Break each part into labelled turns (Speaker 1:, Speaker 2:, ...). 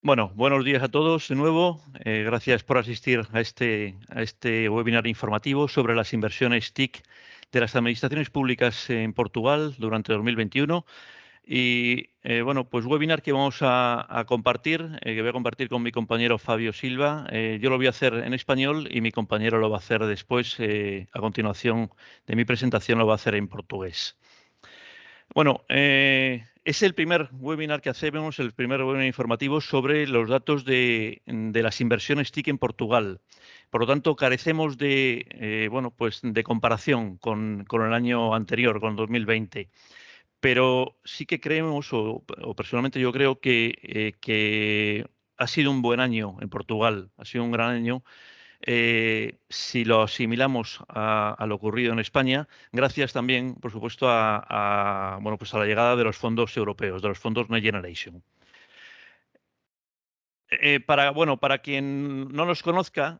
Speaker 1: Bueno, buenos días a todos de nuevo. Gracias por asistir a este webinar informativo sobre las inversiones TIC de las administraciones públicas en Portugal durante 2021. Y bueno, pues webinar que vamos a compartir, que voy a compartir con mi compañero Fabio Silva. Yo lo voy a hacer en español y mi compañero lo va a hacer después, a continuación de mi presentación, lo va a hacer en portugués. Bueno, es el primer webinar que hacemos, el primer webinar informativo sobre los datos de las inversiones TIC en Portugal. Por lo tanto, carecemos bueno, pues de comparación con el año anterior, con 2020. Pero sí que creemos, o personalmente yo creo que ha sido un buen año en Portugal, ha sido un gran año si lo asimilamos a lo ocurrido en España, gracias también, por supuesto, bueno, pues a la llegada de los fondos europeos, de los fondos Next Generation. Bueno, para quien no nos conozca,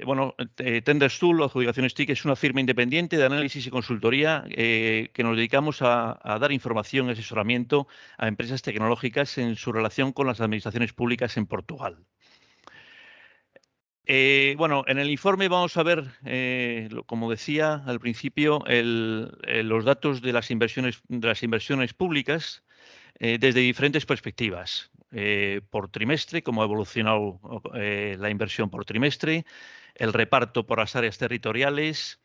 Speaker 1: bueno, Tenders Tool, Adjudicaciones TIC, es una firma independiente de análisis y consultoría que nos dedicamos a dar información y asesoramiento a empresas tecnológicas en su relación con las administraciones públicas en Portugal. Bueno, en el informe vamos a ver, como decía al principio, los datos de las inversiones públicas desde diferentes perspectivas. Por trimestre, cómo ha evolucionado la inversión por trimestre, el reparto por las áreas territoriales,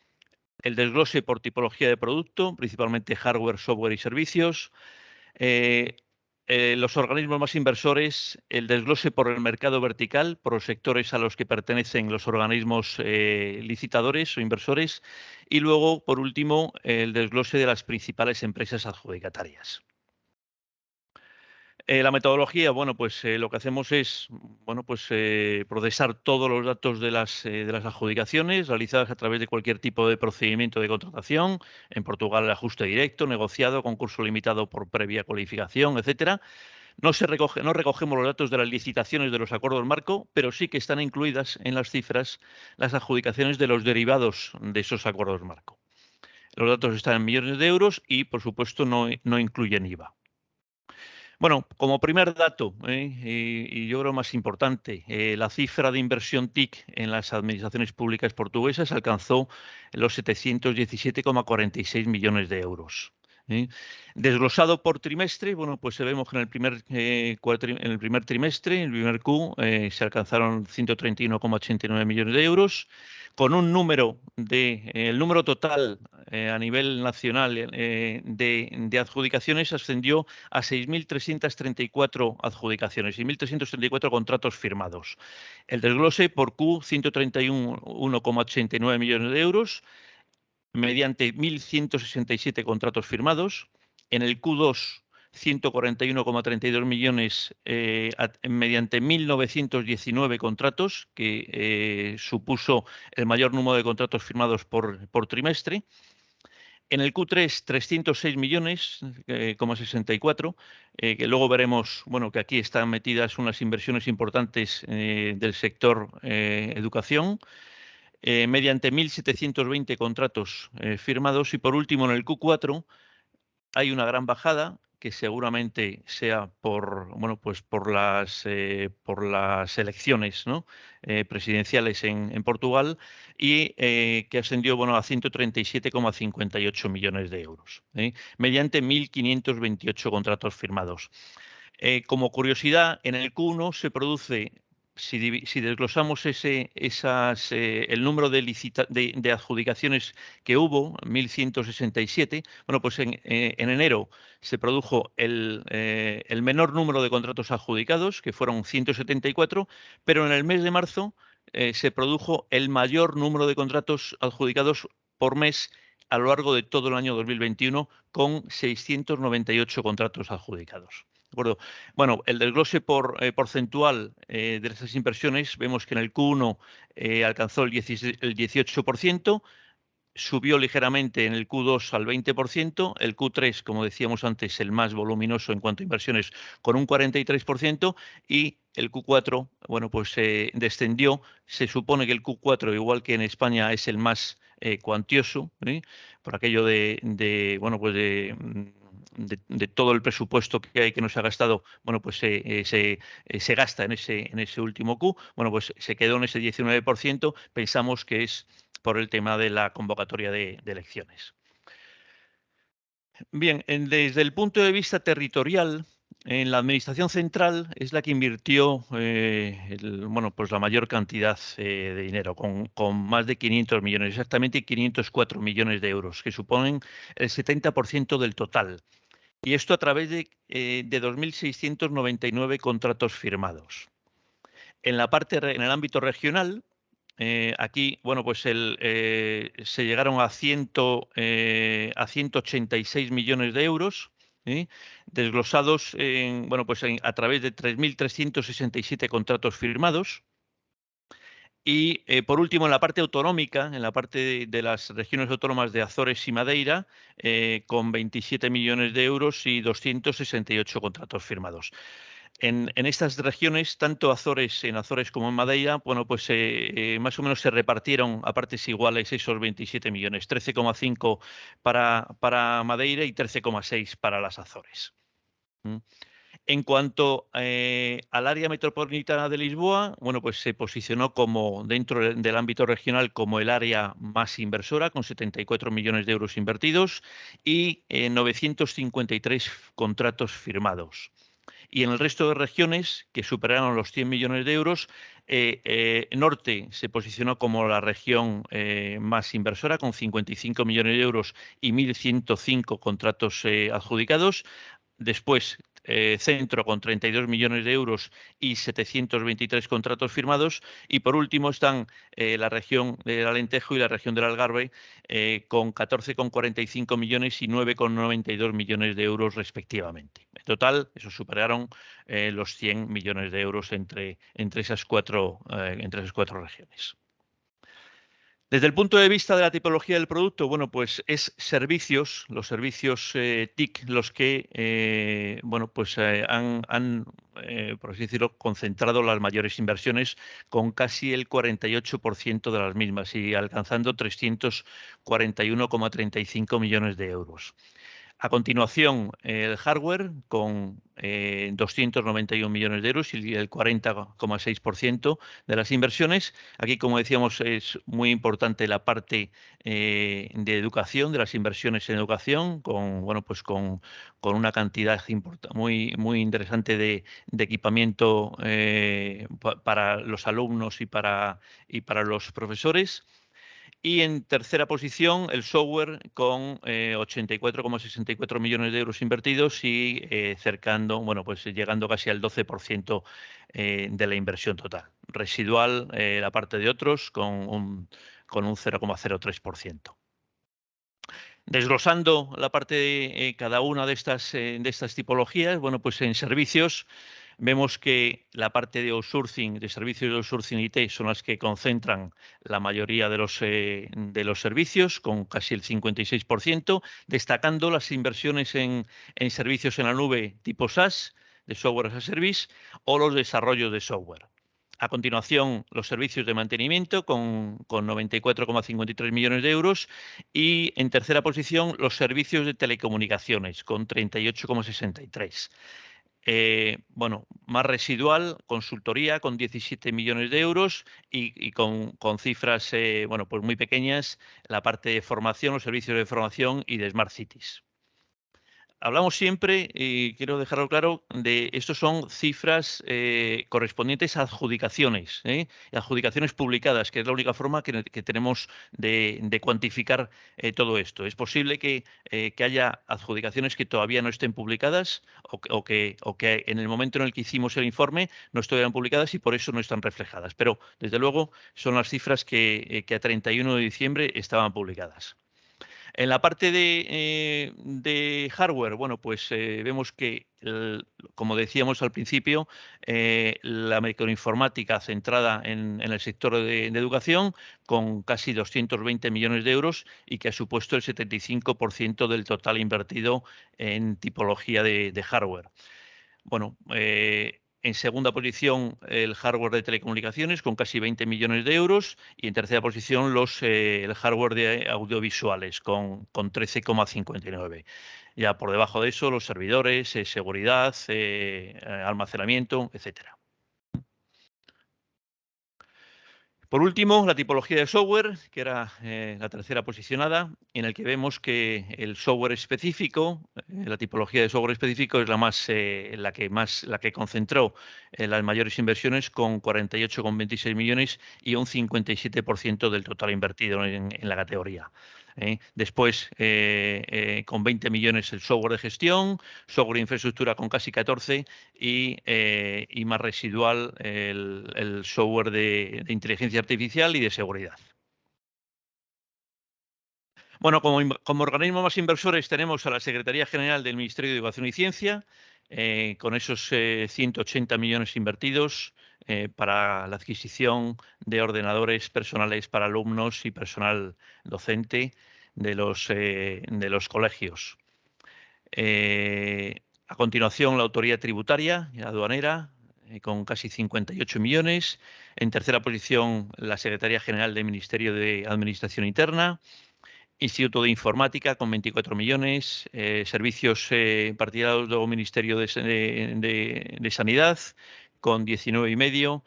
Speaker 1: el desglose por tipología de producto, principalmente hardware, software y servicios, eh, los organismos más inversores, el desglose por el mercado vertical, por los sectores a los que pertenecen los organismos licitadores o inversores, y luego, por último, el desglose de las principales empresas adjudicatarias. La metodología, bueno, pues lo que hacemos es, bueno, pues procesar todos los datos de las adjudicaciones realizadas a través de cualquier tipo de procedimiento de contratación. En Portugal, el ajuste directo, negociado, concurso limitado por previa cualificación, etcétera. No recogemos los datos de las licitaciones de los acuerdos marco, pero sí que están incluidas en las cifras las adjudicaciones de los derivados de esos acuerdos marco. Los datos están en millones de euros y, por supuesto, no incluyen IVA. Bueno, como primer dato, y yo creo más importante, la cifra de inversión TIC en las administraciones públicas portuguesas alcanzó los 717,46 millones de euros. Desglosado por trimestre, bueno, pues vemos que en el primer trimestre, en el primer Q, se alcanzaron 131,89 millones de euros, con un el número total a nivel nacional de adjudicaciones ascendió a 6.334 adjudicaciones, 6.334 contratos firmados. El desglose por Q, 131,89 millones de euros, mediante 1.167 contratos firmados. En el Q2, 141,32 millones mediante 1.919 contratos, que supuso el mayor número de contratos firmados por trimestre. En el Q3, 306 millones, 64, que luego veremos, bueno, que aquí están metidas unas inversiones importantes del sector educación, mediante 1.720 contratos firmados. Y por último, en el Q4 hay una gran bajada que seguramente sea bueno, pues por las elecciones, ¿no? Presidenciales en Portugal y que ascendió, bueno, a 137,58 millones de euros, mediante 1.528 contratos firmados. Como curiosidad, en el Q1 se produce, si desglosamos el número de adjudicaciones que hubo, 1.167, bueno, pues en enero se produjo el menor número de contratos adjudicados, que fueron 174, pero en el mes de marzo se produjo el mayor número de contratos adjudicados por mes a lo largo de todo el año 2021, con 698 contratos adjudicados. ¿De acuerdo? Bueno, el desglose porcentual de esas inversiones, vemos que en el Q1 alcanzó el 18%, subió ligeramente en el Q2 al 20%, el Q3, como decíamos antes, el más voluminoso en cuanto a inversiones, con un 43%, y el Q4, bueno, pues descendió. Se supone que el Q4, igual que en España, es el más cuantioso, por aquello bueno, pues de todo el presupuesto que no se ha gastado, bueno, pues se gasta en ese último Q, bueno, pues se quedó en ese 19%, pensamos que es por el tema de la convocatoria de elecciones. Bien, desde el punto de vista territorial, en la Administración Central es la que invirtió bueno, pues la mayor cantidad de dinero, con más de 500 millones, exactamente 504 millones de euros, que suponen el 70% del total. Y esto a través de 2.699 contratos firmados. En el ámbito regional, aquí, bueno, pues se llegaron a 186 millones de euros, ¿sí? Desglosados bueno, pues a través de 3.367 contratos firmados. Y por último, en la parte autonómica, en la parte de las regiones autónomas de Azores y Madeira, con 27 millones de euros y 268 contratos firmados. En estas regiones, tanto en Azores como en Madeira, bueno, pues más o menos se repartieron a partes iguales esos 27 millones, 13,5 para Madeira y 13,6 para las Azores. ¿Mm? En cuanto al área metropolitana de Lisboa, bueno, pues se posicionó como dentro del ámbito regional como el área más inversora, con 74 millones de euros invertidos y 953 contratos firmados. Y en el resto de regiones, que superaron los 100 millones de euros, Norte se posicionó como la región más inversora, con 55 millones de euros y 1.105 contratos adjudicados. Después, Centro con 32 millones de euros y 723 contratos firmados. Y por último están la región del Alentejo y la región del Algarve con 14,45 millones y 9,92 millones de euros respectivamente. En total, eso superaron los 100 millones de euros entre esas cuatro regiones. Desde el punto de vista de la tipología del producto, bueno, pues es servicios, los servicios TIC, los que, bueno, pues han por así decirlo, concentrado las mayores inversiones con casi el 48% de las mismas y alcanzando 341,35 millones de euros. A continuación, el hardware con 291 millones de euros y el 40,6% de las inversiones. Aquí, como decíamos, es muy importante la parte de educación, de las inversiones en educación, bueno, pues con una cantidad muy interesante de equipamiento para los alumnos y para los profesores. Y en tercera posición, el software con 84,64 millones de euros invertidos y bueno, pues llegando casi al 12% de la inversión total. Residual, la parte de otros, con un 0,03%. Desglosando la parte de cada una de estas tipologías, bueno, pues en servicios vemos que la parte de outsourcing, de servicios de outsourcing IT, son las que concentran la mayoría de los servicios, con casi el 56%, destacando las inversiones en servicios en la nube tipo SaaS, de Software as a Service, o los desarrollos de software. A continuación, los servicios de mantenimiento con 94,53 millones de euros y en tercera posición los servicios de telecomunicaciones con 38,63. Bueno, más residual, consultoría con 17 millones de euros y con cifras bueno, pues muy pequeñas, la parte de formación, los servicios de formación y de Smart Cities. Hablamos siempre, y quiero dejarlo claro, de estos son cifras correspondientes a adjudicaciones, adjudicaciones publicadas, que es la única forma que tenemos de cuantificar todo esto. Es posible que haya adjudicaciones que todavía no estén publicadas o que en el momento en el que hicimos el informe no estuvieran publicadas y por eso no están reflejadas. Pero, desde luego, son las cifras que a 31 de diciembre estaban publicadas. En la parte de hardware, bueno, pues vemos que, como decíamos al principio, la microinformática centrada en el sector de educación, con casi 220 millones de euros y que ha supuesto el 75% del total invertido en tipología de hardware. Bueno, en segunda posición, el hardware de telecomunicaciones con casi 20 millones de euros y en tercera posición el hardware de audiovisuales con 13,59. Ya por debajo de eso, los servidores, seguridad, almacenamiento, etcétera. Por último, la tipología de software, que era la tercera posicionada, en el que vemos que el software específico, la tipología de software específico es la que concentró las mayores inversiones con 48,26 millones y un 57% del total invertido en la categoría. Después, con 20 millones el software de gestión, software de infraestructura con casi 14 y más residual el software de inteligencia artificial y de seguridad. Bueno, como organismo más inversores tenemos a la Secretaría General del Ministerio de Educación y Ciencia, con esos 180 millones invertidos para la adquisición de ordenadores personales para alumnos y personal docente de los colegios. A continuación, la autoridad tributaria y aduanera, con casi 58 millones. En tercera posición, la Secretaría General del Ministerio de Administración Interna. Instituto de Informática, con 24 millones. Servicios partidarios del Ministerio de Sanidad, con 19,5.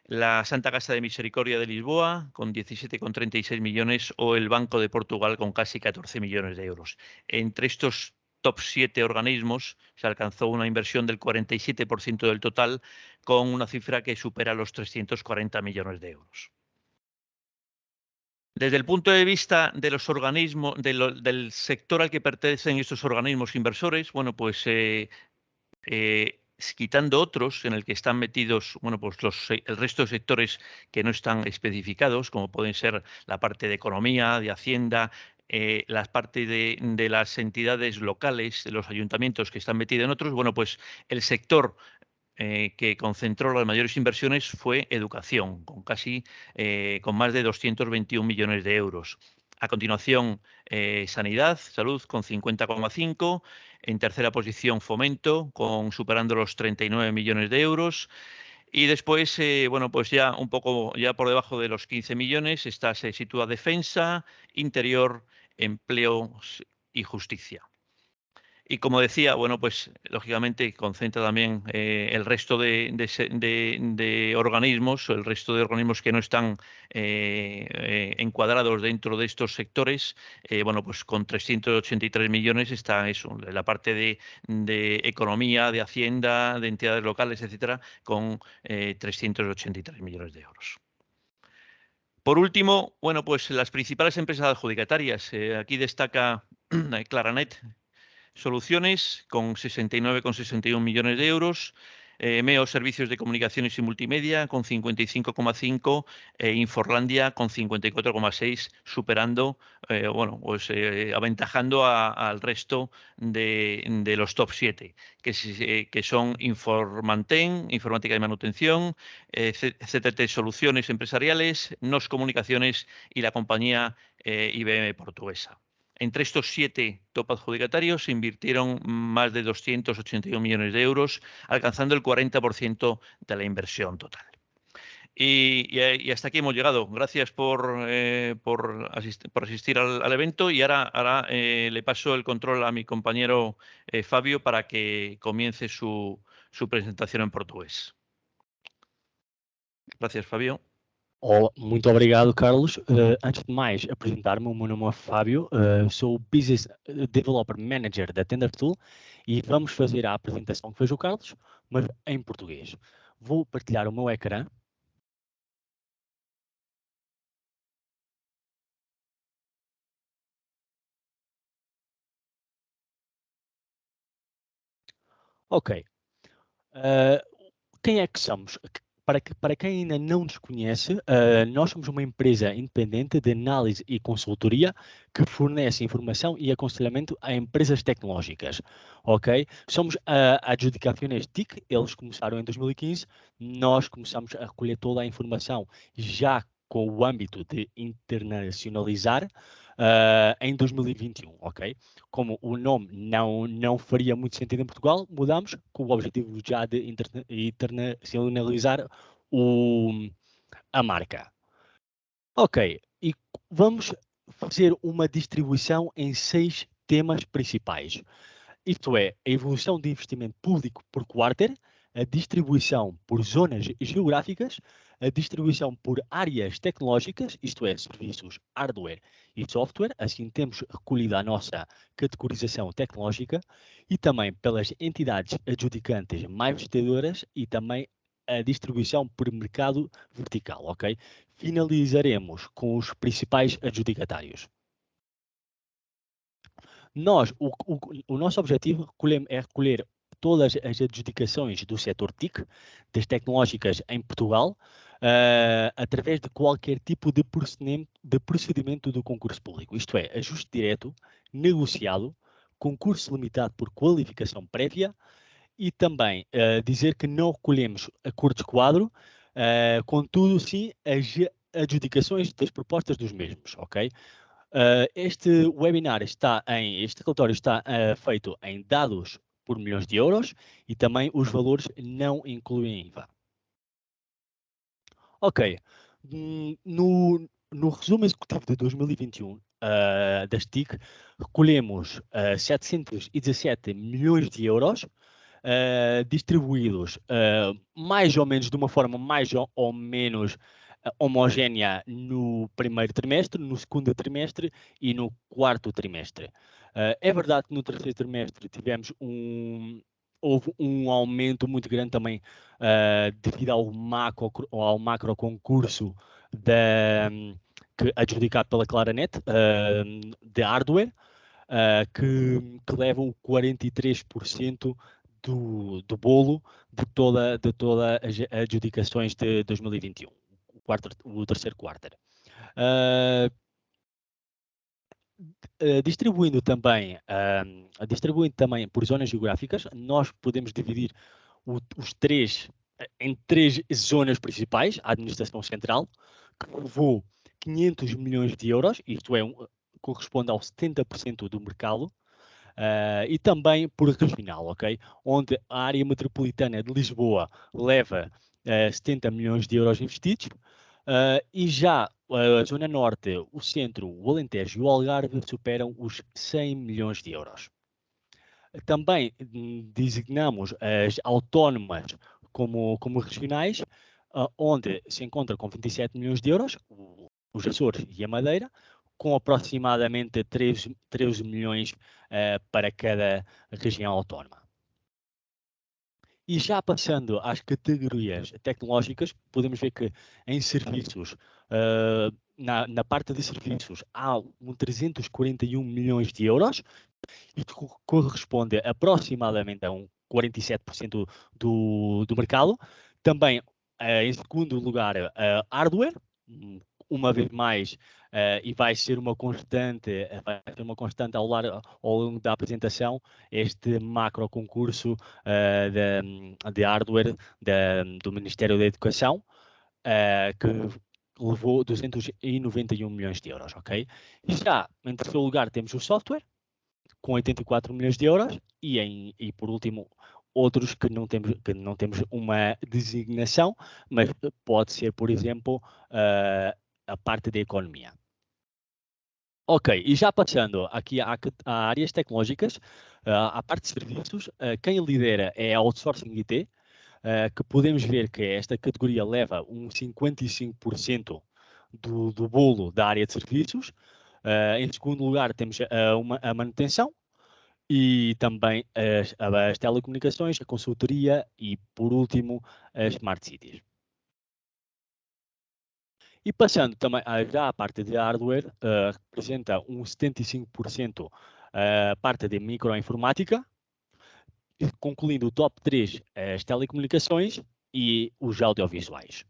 Speaker 1: La Santa Casa de Misericordia de Lisboa, con 17,36 millones, o el Banco de Portugal, con casi 14 millones de euros. Entre estos top 7 organismos se alcanzó una inversión del 47% del total, con una cifra que supera los 340 millones de euros. Desde el punto de vista de los organismos, del sector al que pertenecen estos organismos inversores, bueno, pues quitando otros en el que están metidos, bueno, pues el resto de sectores que no están especificados, como pueden ser la parte de economía, de hacienda, la parte de las entidades locales, de los ayuntamientos que están metidos en otros, bueno, pues el sector que concentró las mayores inversiones fue educación, con más de 221 millones de euros. A continuación, salud, con 50,5. En tercera posición, fomento, superando los 39 millones de euros. Y después, bueno, pues ya un poco, ya por debajo de los 15 millones, se sitúa defensa, interior, empleo y justicia. Y como decía, bueno, pues lógicamente concentra también el resto de organismos, el resto de organismos que no están encuadrados dentro de estos sectores, bueno, pues con 383 millones está eso, la parte de economía, de hacienda, de entidades locales, etcétera, con 383 millones de euros. Por último, bueno, pues las principales empresas adjudicatarias. Aquí destaca Claranet Soluciones, con 69,61 millones de euros. MEO Servicios de Comunicaciones y Multimedia, con 55,5. Inforlandia, con 54,6, superando, bueno, pues aventajando al resto de los top 7, que son Informanten, Informática de Manutención, CTT Soluciones Empresariales, NOS Comunicaciones y la compañía IBM Portuguesa. Entre estos 7 top adjudicatarios se invirtieron más de 281 millones de euros, alcanzando el 40% de la inversión total. Y hasta aquí hemos llegado. Gracias por asistir al evento, y ahora le paso el control a mi compañero Fabio para que comience su presentación en portugués. Gracias, Fabio.
Speaker 2: Muito obrigado, Carlos. Antes de mais, apresentar-me, o meu nome é Fábio, sou o Business Developer Manager da TenderTool e vamos fazer a apresentação que fez o Carlos, mas em português. Vou partilhar o meu ecrã. Ok. Quem é que somos? Para quem ainda não nos conhece, nós somos uma empresa independente de análise e consultoria que fornece informação e aconselhamento a empresas tecnológicas, ok? Somos a Adjudicaciones TIC, eles começaram em 2015, nós começamos a recolher toda a informação já com o âmbito de internacionalizar em 2021, ok? Como o nome não faria muito sentido em Portugal, mudamos com o objetivo já de internacionalizar a marca. Ok, e vamos fazer uma distribuição em 6 temas principais. Isto é, a evolução de investimento público por quarter, a distribuição por zonas geográficas, a distribuição por áreas tecnológicas, isto é, serviços, hardware e software, assim temos recolhido a nossa categorização tecnológica, e também pelas entidades adjudicantes mais vestadoras e também a distribuição por mercado vertical, ok? Finalizaremos com os principais adjudicatários. O nosso objetivo é recolher todas as adjudicações do setor TIC, das tecnológicas em Portugal, através de qualquer tipo de procedimento do concurso público. Isto é, ajuste direto, negociado, concurso limitado por qualificação prévia e também dizer que não recolhemos acordos quadro, contudo, sim, as adjudicações das propostas dos mesmos, ok? Este relatório está feito em dados por milhões de euros e também os valores não incluem IVA. Ok. No resumo executivo de 2021 das TIC, recolhemos 717 milhões de euros distribuídos mais ou menos de uma forma mais ou menos homogénea no primeiro trimestre, no segundo trimestre e no quarto trimestre. É verdade que no terceiro trimestre houve um aumento muito grande também devido ao macro concurso que adjudicado pela Claranet de hardware, que levam 43% do bolo de todas as adjudicações de 2021, o terceiro quarto. Distribuindo também por zonas geográficas, nós podemos dividir em três zonas principais: a administração central, que levou 500 milhões de euros, isto é, corresponde ao 70% do mercado, e também por regional, ok? Onde a área metropolitana de Lisboa leva 70 milhões de euros investidos, e já a Zona Norte, o Centro, o Alentejo e o Algarve superam os 100 milhões de euros. Também designamos as autónomas como regionais, onde se encontra com 27 milhões de euros, os Açores e a Madeira, com aproximadamente 13 milhões para cada região autónoma. E já passando às categorias tecnológicas, podemos ver que em serviços, na parte de serviços, há 341 milhões de euros, e corresponde aproximadamente a 47% do mercado. Também, em segundo lugar, hardware, uma vez mais, e vai ser uma constante ao longo da apresentação, este macro concurso de hardware do Ministério da Educação, que levou 291 milhões de euros, ok? E já, em terceiro lugar, temos o software, com 84 milhões de euros, e por último, outros que não temos uma designação, mas pode ser, por exemplo, a parte da economia. Ok, e já passando aqui a áreas tecnológicas, à parte de serviços, quem lidera é a Outsourcing IT, que podemos ver que esta categoria leva 55% do bolo da área de serviços. Em segundo lugar, temos a manutenção, e também as telecomunicações, a consultoria e, por último, as Smart Cities. E passando também já à parte de hardware, representa 75% a parte de microinformática, concluindo o top 3 as telecomunicações e os audiovisuais.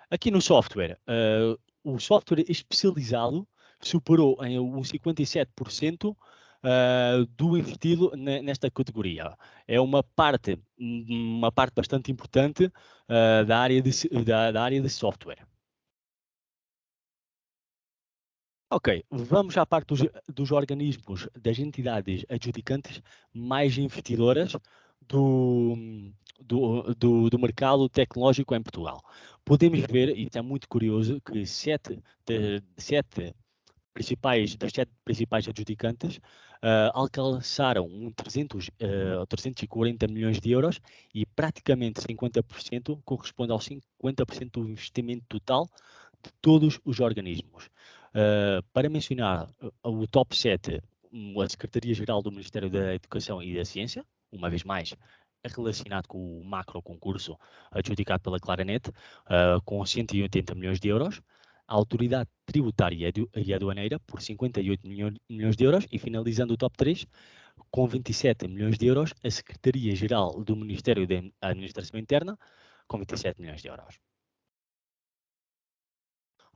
Speaker 2: Aqui no software, o software especializado superou em 57% do investido nesta categoria. É uma parte bastante importante da área de software. Ok, vamos à parte dos organismos, das entidades adjudicantes mais investidoras do mercado tecnológico em Portugal. Podemos ver, e está muito curioso, que sete das 7 principais adjudicantes, alcançaram 340 milhões de euros e praticamente 50% corresponde aos 50% do investimento total de todos os organismos. Para mencionar o top 7, a Secretaria-Geral do Ministério da Educação e da Ciência, uma vez mais, é relacionado com o macro concurso adjudicado pela Claranet, com 180 milhões de euros. A Autoridade Tributária e Aduaneira, por 58 milhões de euros. E finalizando o top 3, com 27 milhões de euros, a Secretaria-Geral do Ministério da Administração Interna, com 27 milhões de euros.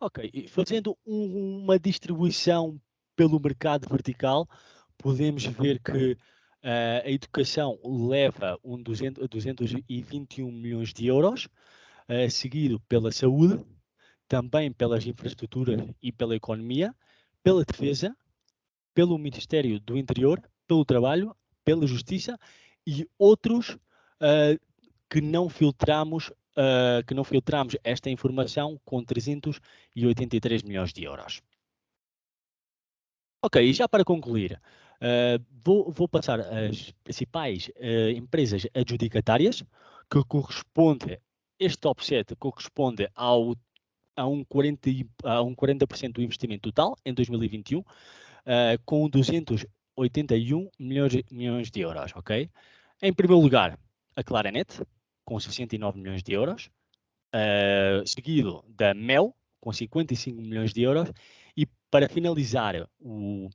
Speaker 2: Ok, e fazendo uma distribuição pelo mercado vertical, podemos ver que a educação leva 221 milhões de euros, seguido pela saúde, também pelas infraestruturas e pela economia, pela defesa, pelo Ministério do Interior, pelo trabalho, pela justiça e outros que não filtramos esta informação com 383 milhões de euros. Ok, e já para concluir, vou passar as principais empresas adjudicatárias que corresponde, este top 7 corresponde a um 40% do investimento total em 2021, com 281 milhões de euros, ok? Em primeiro lugar, a Claranet, com 69 milhões de euros, seguido da Mel, com 55 milhões de euros, e para finalizar o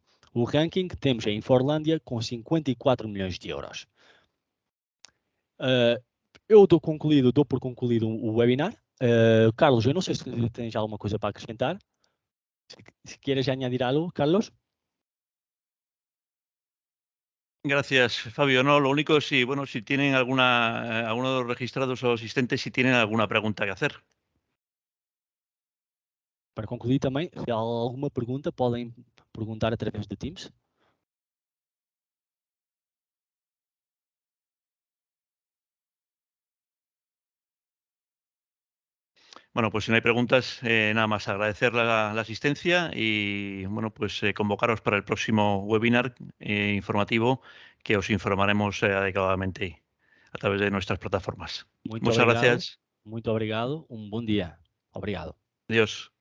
Speaker 2: ranking, temos a Inforlândia, com 54 milhões de euros. Eu dou por concluído o webinar. Carlos, eu não sei se tens alguma coisa para acrescentar. Si quieres añadir algo, Carlos.
Speaker 1: Gracias, Fabio. No, lo único, si tienen alguno de los registrados o asistentes, si tienen alguna pregunta que hacer.
Speaker 2: Para concluir também, se há alguma pergunta, podem perguntar através do Teams.
Speaker 1: Bueno, pues si no hay preguntas, nada más agradecer la asistencia y pues convocaros para el próximo webinar informativo que os informaremos adecuadamente a través de nuestras plataformas. Muchas gracias.
Speaker 2: Muito obrigado. Bom dia. Obrigado.
Speaker 1: Adiós.